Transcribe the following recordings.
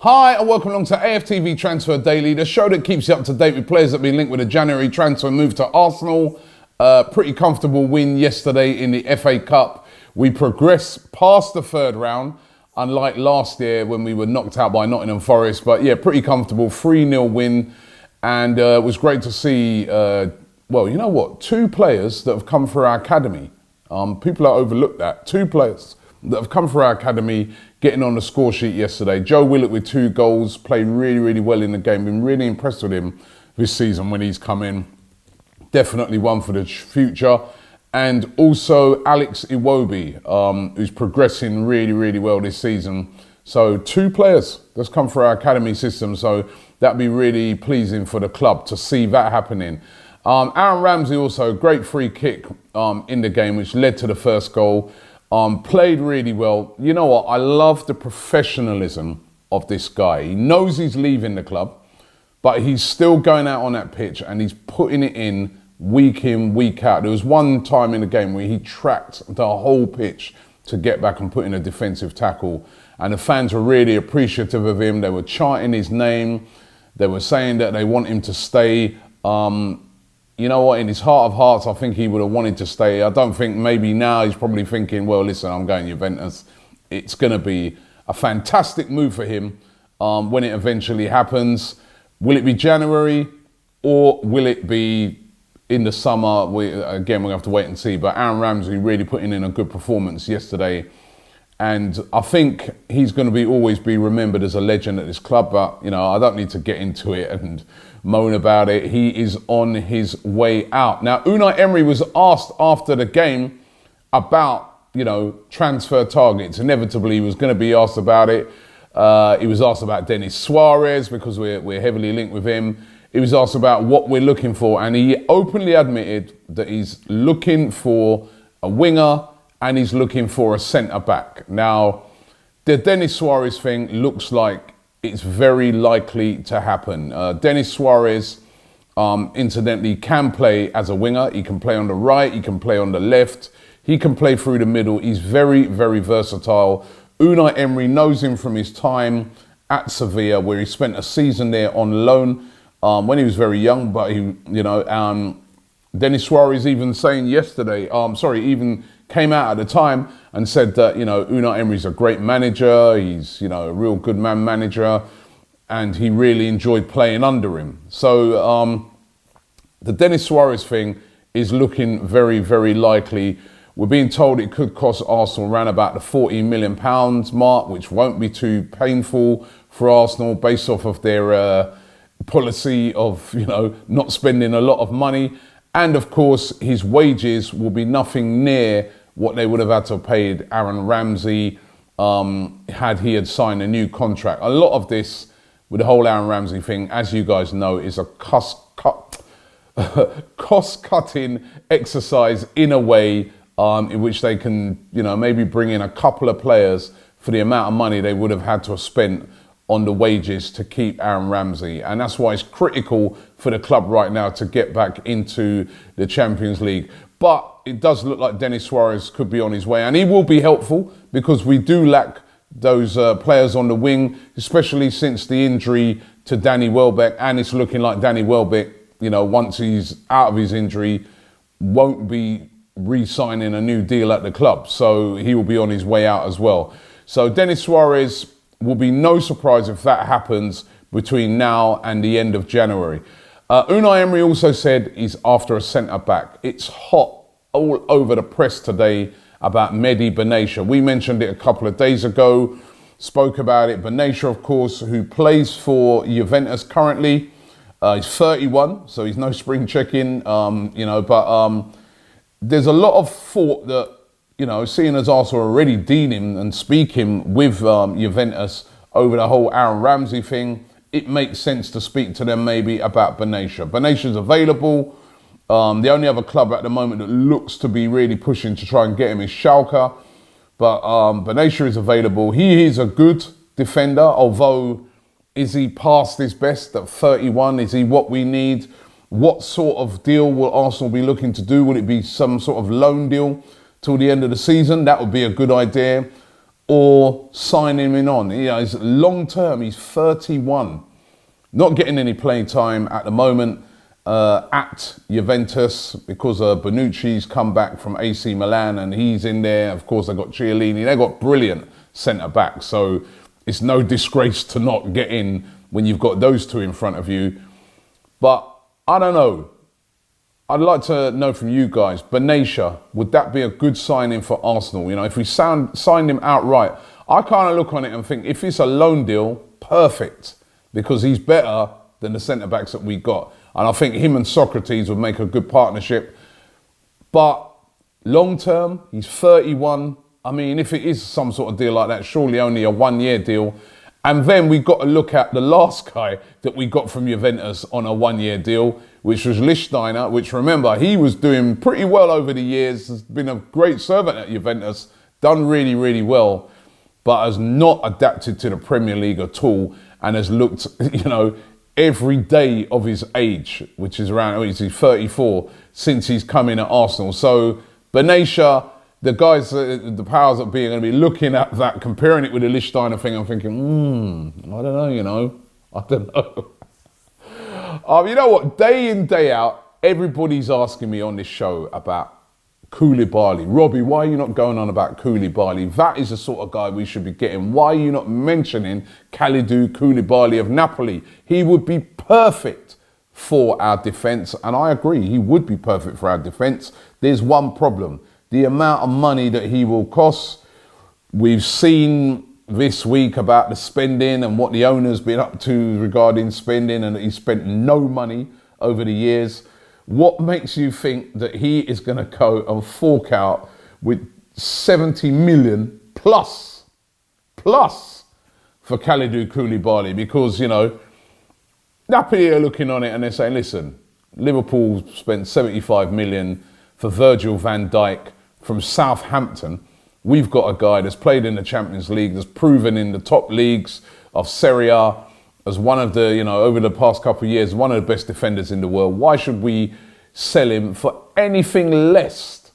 Hi and welcome along to AFTV Transfer Daily, the show that keeps you up to date with players that have been linked with a January transfer move to Arsenal. Pretty comfortable win yesterday in the FA Cup. We progressed past the third round, unlike last year when we were knocked out by Nottingham Forest. But yeah, pretty comfortable, 3-0 win. And it was great to see, two players that have come through our academy. People are overlooked that. 2 players that have come through our academy getting on the score sheet yesterday. Joe Willock with 2 goals, played really, really well in the game. Been really impressed with him this season when he's come in. Definitely one for the future. And also Alex Iwobi, who's progressing really, really well this season. So 2 players that's come through our academy system. So that'd be really pleasing for the club to see that happening. Aaron Ramsey also, great free kick in the game, which led to the first goal. Played really well. You know what? I love the professionalism of this guy. He knows he's leaving the club, but he's still going out on that pitch and he's putting it in, week out. There was one time in the game where he tracked the whole pitch to get back and put in a defensive tackle. And the fans were really appreciative of him. They were chanting his name. They were saying that they want him to stay. You know what, in his heart of hearts, I think he would have wanted to stay. I don't think maybe now he's probably thinking, well, listen, I'm going to Juventus. It's going to be a fantastic move for him when it eventually happens. Will it be January or will it be in the summer? We're going to have to wait and see. But Aaron Ramsey really putting in a good performance yesterday. And I think he's going to always be remembered as a legend at this club. But, you know, I don't need to get into it and moan about it. He is on his way out. Now, Unai Emery was asked after the game about, transfer targets. Inevitably, he was going to be asked about it. He was asked about Denis Suarez because we're heavily linked with him. He was asked about what we're looking for. And he openly admitted that he's looking for a winger and he's looking for a centre-back. Now, the Denis Suarez thing looks like it's very likely to happen. Denis Suarez, incidentally, can play as a winger. He can play on the right. He can play on the left. He can play through the middle. He's very, very versatile. Unai Emery knows him from his time at Sevilla, where he spent a season there on loan when he was very young. But Denis Suarez even saying yesterday, even came out at the time and said that, Unai Emery's a great manager. He's, a real good manager, and he really enjoyed playing under him. So the Denis Suarez thing is looking very, very likely. We're being told it could cost Arsenal around about the £40 million mark, which won't be too painful for Arsenal based off of their policy of, not spending a lot of money. And of course, his wages will be nothing near what they would have had to have paid Aaron Ramsey had he signed a new contract. A lot of this, with the whole Aaron Ramsey thing, as you guys know, is a cost-cutting exercise in a way in which they can, maybe bring in a couple of players for the amount of money they would have had to have spent on the wages to keep Aaron Ramsey. And that's why it's critical for the club right now to get back into the Champions League. But it does look like Denis Suarez could be on his way, and he will be helpful because we do lack those players on the wing, especially since the injury to Danny Welbeck. And it's looking like Danny Welbeck, once he's out of his injury, won't be re-signing a new deal at the club. So he will be on his way out as well. So Denis Suarez will be no surprise if that happens between now and the end of January. Unai Emery also said he's after a centre-back. It's hot all over the press today about Medhi Benatia. We mentioned it a couple of days ago, spoke about it. Benatia, of course, who plays for Juventus currently. He's 31, so he's no spring chicken, but there's a lot of thought that, seeing as Arsenal are already dealing and speaking with Juventus over the whole Aaron Ramsey thing, it makes sense to speak to them maybe about Benatia. Benatia's available. The only other club at the moment that looks to be really pushing to try and get him is Schalke. But Benatia is available. He is a good defender, although is he past his best at 31? Is he what we need? What sort of deal will Arsenal be looking to do? Will it be some sort of loan deal till the end of the season? That would be a good idea. or sign him in on. You know, he's long term, he's 31. Not getting any playing time at the moment at Juventus because Bonucci's come back from AC Milan and he's in there. Of course, they've got Chiellini. They've got brilliant centre-backs. So it's no disgrace to not get in when you've got those two in front of you. But I don't know. I'd like to know from you guys, Benatia, would that be a good signing for Arsenal? You know, if we signed him outright, I kind of look on it and think if it's a loan deal, perfect, because he's better than the centre-backs that we got. And I think him and Socrates would make a good partnership. But long-term, he's 31. I mean, if it is some sort of deal like that, surely only a one-year deal. And then we've got to look at the last guy that we got from Juventus on a one-year deal, which was Lichtsteiner, which, remember, he was doing pretty well over the years, has been a great servant at Juventus, done really, really well, but has not adapted to the Premier League at all and has looked, you know, every day of his age, which is around, he's 34, since he's come in at Arsenal. So Benatia, the guys, the powers that be are going to be looking at that, comparing it with the Lichtsteiner thing and thinking, I don't know, you know. I don't know. You know what? Day in, day out, everybody's asking me on this show about Koulibaly. Robbie, why are you not going on about Koulibaly? That is the sort of guy we should be getting. Why are you not mentioning Kalidou Koulibaly of Napoli? He would be perfect for our defence. And I agree, he would be perfect for our defence. There's one problem. The amount of money that he will cost. We've seen this week about the spending and what the owner's been up to regarding spending, and that he spent no money over the years. What makes you think that he is going to go and fork out with 70 million plus for Kalidou Koulibaly? Because, you know, Napoli are looking on it and they're saying, listen, Liverpool spent 75 million for Virgil van Dijk from Southampton. We've got a guy that's played in the Champions League, that's proven in the top leagues of Serie A as one of the, you know, over the past couple of years, one of the best defenders in the world. Why should we sell him for anything less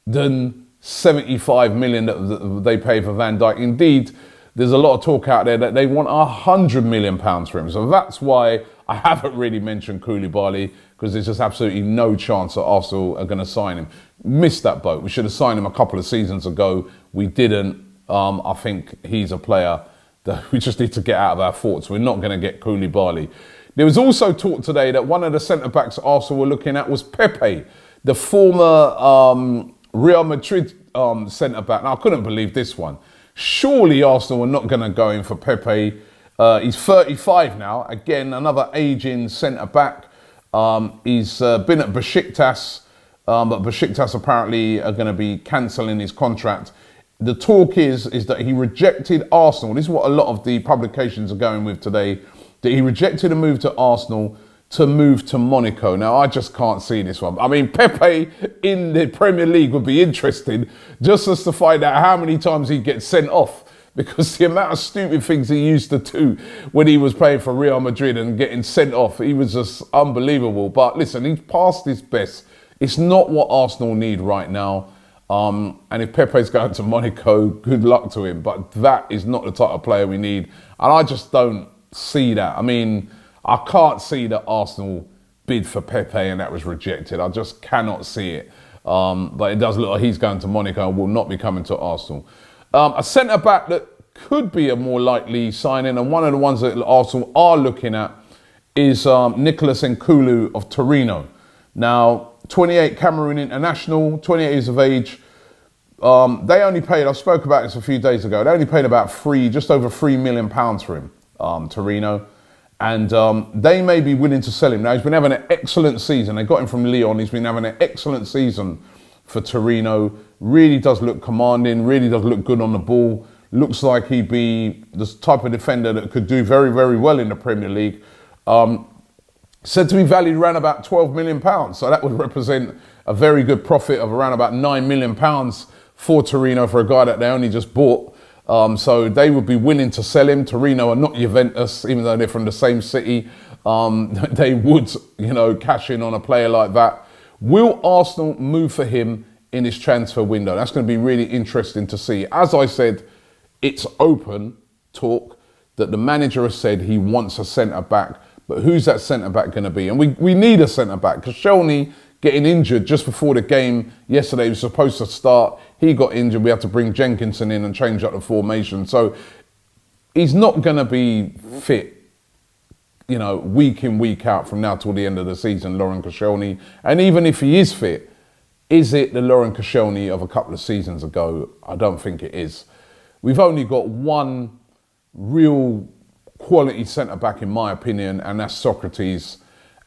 than 75 million that they pay for Van Dijk? Indeed, there's a lot of talk out there that they want £100 million for him. So that's why I haven't really mentioned Koulibaly, because there's just absolutely no chance that Arsenal are going to sign him. Missed that boat. We should have signed him a couple of seasons ago. We didn't. I think he's a player that we just need to get out of our thoughts. We're not going to get Koulibaly. There was also talk today that one of the centre-backs Arsenal were looking at was Pepe, the former Real Madrid centre-back. Now, I couldn't believe this one. Surely Arsenal were not going to go in for Pepe. He's 35 now. Again, another ageing centre-back. He's been at Besiktas, but Besiktas apparently are going to be cancelling his contract. The talk is that he rejected Arsenal. This is what a lot of the publications are going with today, that he rejected a move to Arsenal to move to Monaco. Now, I just can't see this one. I mean, Pepe in the Premier League would be interesting, just as to find out how many times he gets sent off, because the amount of stupid things he used to do when he was playing for Real Madrid and getting sent off, he was just unbelievable. But listen, he's past his best. It's not what Arsenal need right now. And if Pepe's going to Monaco, good luck to him. But that is not the type of player we need. And I just don't see that. I mean, I can't see that Arsenal bid for Pepe and that was rejected. I just cannot see it. But it does look like he's going to Monaco and will not be coming to Arsenal. A centre-back that could be a more likely signing, and one of the ones that Arsenal are looking at, is Nicolas Nkulu of Torino. Now, 28 Cameroon international, 28 years of age. They only paid, I spoke about this a few days ago, they only paid about just over £3 million for him, Torino. And they may be willing to sell him. Now, he's been having an excellent season. They got him from Lyon. He's been having an excellent season for Torino. Really does look commanding, really does look good on the ball. Looks like he'd be the type of defender that could do very, very well in the Premier League. Said to be valued around about £12 million. So that would represent a very good profit of around about £9 million for Torino for a guy that they only just bought. So they would be willing to sell him. Torino are not Juventus, even though they're from the same city. They would, cash in on a player like that. Will Arsenal move for him in this transfer window? That's going to be really interesting to see. As I said, it's open talk that the manager has said he wants a centre-back, but who's that centre-back going to be? And we need a centre-back. Koscielny getting injured just before the game yesterday, he was supposed to start. He got injured. We had to bring Jenkinson in and change up the formation. So he's not going to be fit, week in, week out from now till the end of the season, Laurent Koscielny. And even if he is fit, is it the Laurent Koscielny of a couple of seasons ago? I don't think it is. We've only got one real quality centre-back, in my opinion, and that's Socrates.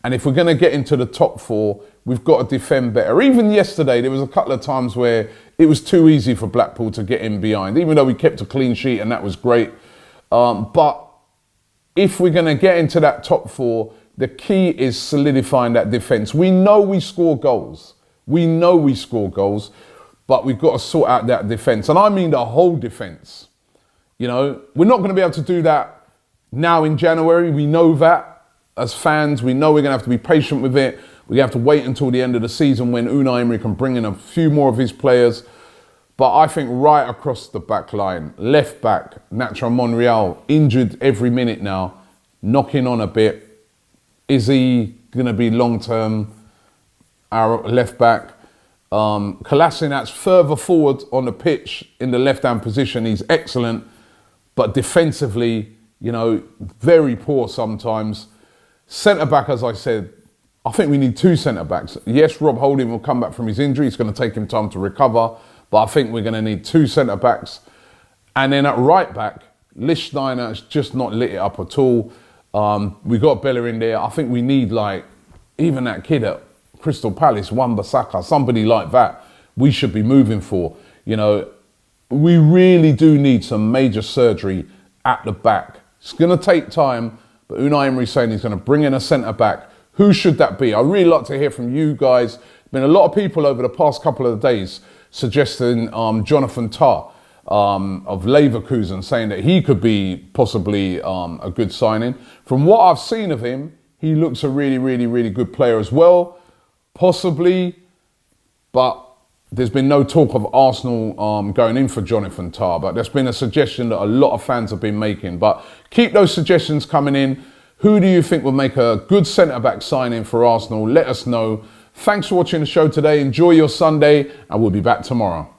And if we're going to get into the top four, we've got to defend better. Even yesterday, there was a couple of times where it was too easy for Blackpool to get in behind, even though we kept a clean sheet and that was great. But if we're going to get into that top four, the key is solidifying that defence. We know we score goals. But we've got to sort out that defence. And I mean the whole defence. We're not going to be able to do that now in January. We know that. As fans, we know we're going to have to be patient with it. We have to wait until the end of the season when Unai Emery can bring in a few more of his players. But I think right across the back line, left back, Nacho Monreal, injured every minute now, knocking on a bit. Is he going to be long-term our left back? Kolasinac's further forward on the pitch in the left-hand position. He's excellent, but defensively, very poor sometimes. Centre-back, as I said, I think we need two centre-backs. Yes, Rob Holding will come back from his injury. It's going to take him time to recover. But I think we're going to need two centre-backs. And then at right-back, Lichtsteiner has just not lit it up at all. We got Bella in there. I think we need, even that kid at Crystal Palace, Wan-Bissaka, somebody like that, we should be moving for. We really do need some major surgery at the back. It's going to take time. But Unai Emery's saying he's going to bring in a centre-back. Who should that be? I'd really like to hear from you guys. There's been a lot of people over the past couple of days suggesting Jonathan Tah of Leverkusen, saying that he could be possibly a good signing. From what I've seen of him, he looks a really, really, really good player as well. Possibly, but there's been no talk of Arsenal going in for Jonathan Tah, but there's been a suggestion that a lot of fans have been making. But keep those suggestions coming in. Who do you think will make a good centre-back signing for Arsenal? Let us know. Thanks for watching the show today. Enjoy your Sunday, and we'll be back tomorrow.